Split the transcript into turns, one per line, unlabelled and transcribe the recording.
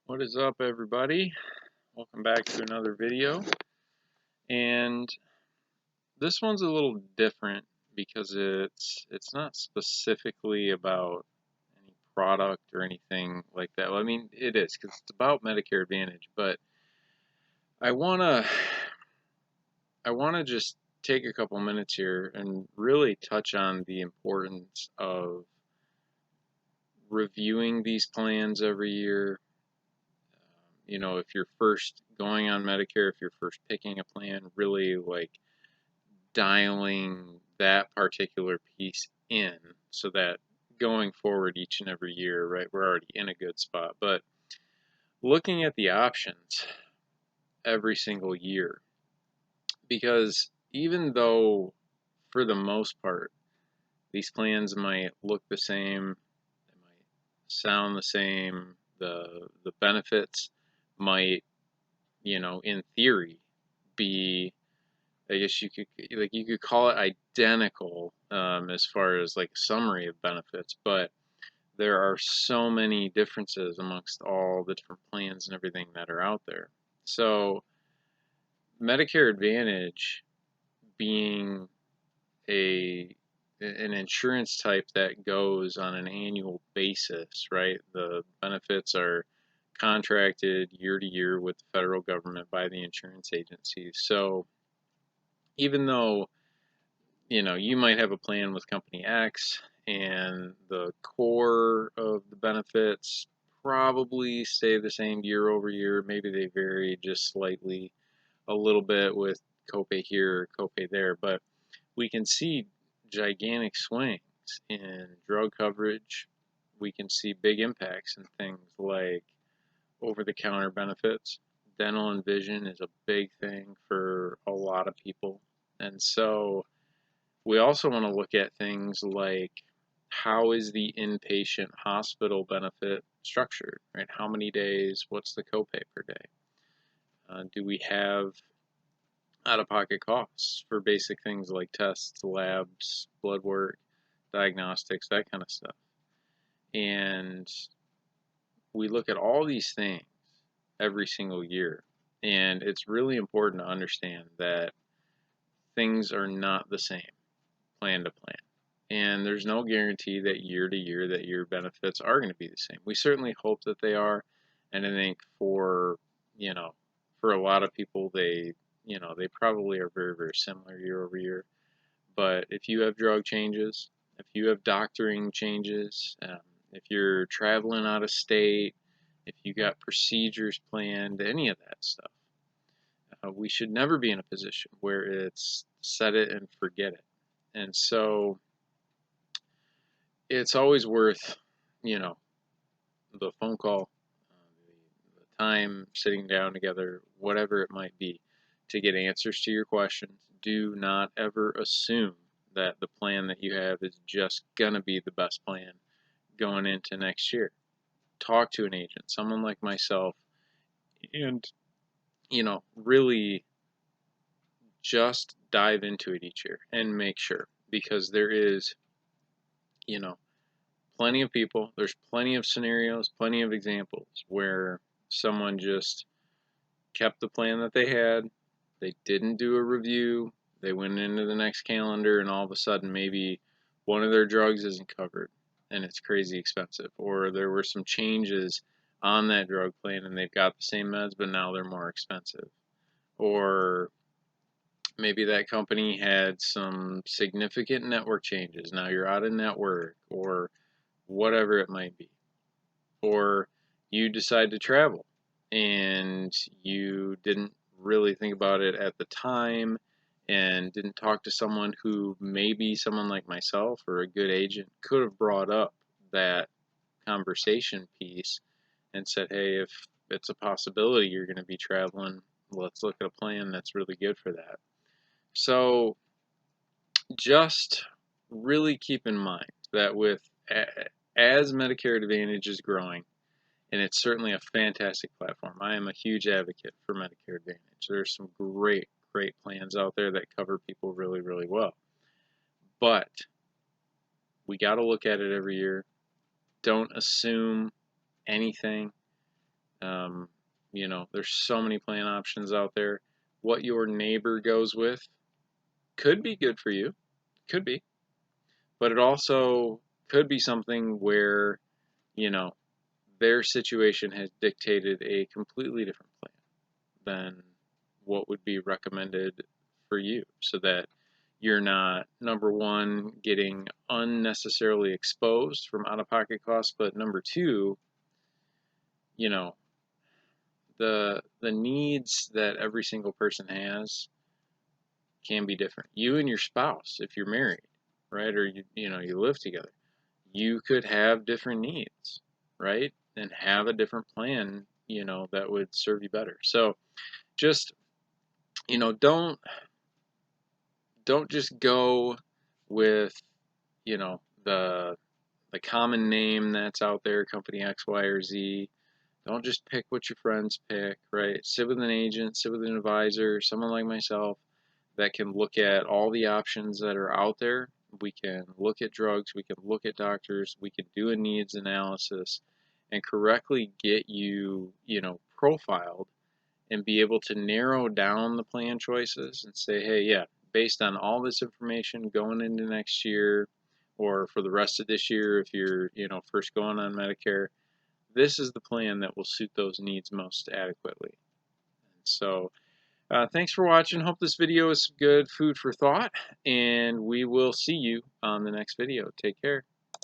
What is up, everybody? Welcome back to another video. And this one's a little different because it's not specifically about any product or anything like that. Well, I mean, it is because it's about Medicare Advantage, but I wanna I wanna just take a couple minutes here and really touch on the importance of reviewing these plans every year. If you're first going on Medicare, if you're first picking a plan, really like dialing that particular piece in so that going forward each and every year, right, we're already in a good spot. But looking at the options every single year, because even though for the most part these plans might look the same, they might sound the same, the benefits might, in theory be, I guess you could call it identical, as far as like summary of benefits, but there are so many differences amongst all the different plans and everything that are out there. So Medicare Advantage being a an insurance type that goes on an annual basis, right? The benefits are contracted year to year with the federal government by the insurance agencies. So even though you might have a plan with company X and the core of the benefits probably stay the same year over year. Maybe they vary just slightly a little bit with copay here, copay there, but we can see gigantic swings in drug coverage. We can see big impacts in things like over-the-counter benefits. Dental and vision is a big thing for a lot of people. And so we also want to look at things like how is the inpatient hospital benefit structured, right? How many days? What's the copay per day? Do we have out-of-pocket costs for basic things like tests, labs, blood work, diagnostics, that kind of stuff? And we look at all these things every single year. And it's really important to understand that things are not the same plan to plan. And there's no guarantee that year to year that your benefits are going to be the same. We certainly hope that they are. And I think for a lot of people, they probably are very, very similar year over year. But if you have drug changes, if you have doctoring changes, if you're traveling out of state, if you got procedures planned, any of that stuff, we should never be in a position where it's set it and forget it. And so it's always worth, the phone call, the time sitting down together, whatever it might be, to get answers to your questions. Do not ever assume that the plan that you have is just going to be the best plan going into next year. Talk to an agent, someone like myself, and, really just dive into it each year and make sure, because there is, plenty of people, there's plenty of scenarios, plenty of examples where someone just kept the plan that they had, they didn't do a review, they went into the next calendar, and all of a sudden maybe one of their drugs isn't covered and it's crazy expensive, or there were some changes on that drug plan and they've got the same meds but now they're more expensive, or maybe that company had some significant network changes, now you're out of network, or whatever it might be. Or you decide to travel and you didn't really think about it at the time and didn't talk to someone who, maybe someone like myself or a good agent, could have brought up that conversation piece and said, hey, if it's a possibility you're going to be traveling, let's look at a plan that's really good for that. So just really keep in mind that as Medicare Advantage is growing, and it's certainly a fantastic platform. I am a huge advocate for Medicare Advantage. There's some great, great plans out there that cover people really, really well. But we got to look at it every year. Don't assume anything. You know, there's so many plan options out there. What your neighbor goes with could be good for you, could be, but it also could be something where, you know, their situation has dictated a completely different plan than what would be recommended for you, so that you're not, number one, getting unnecessarily exposed from out-of-pocket costs, but number two, you know, the needs that every single person has can be different. You and your spouse, if you're married, right, or you live together, you could have different needs, right, and have a different plan, that would serve you better. So just, don't just go with, the common name that's out there, company X, Y, or Z. Don't just pick what your friends pick, right? Sit with an agent, sit with an advisor, someone like myself that can look at all the options that are out there. We can look at drugs, we can look at doctors, we can do a needs analysis and correctly get you, profiled, and be able to narrow down the plan choices and say, hey, yeah, based on all this information going into next year or for the rest of this year, if you're, first going on Medicare, this is the plan that will suit those needs most adequately. So, thanks for watching. Hope this video is good food for thought, and we will see you on the next video. Take care.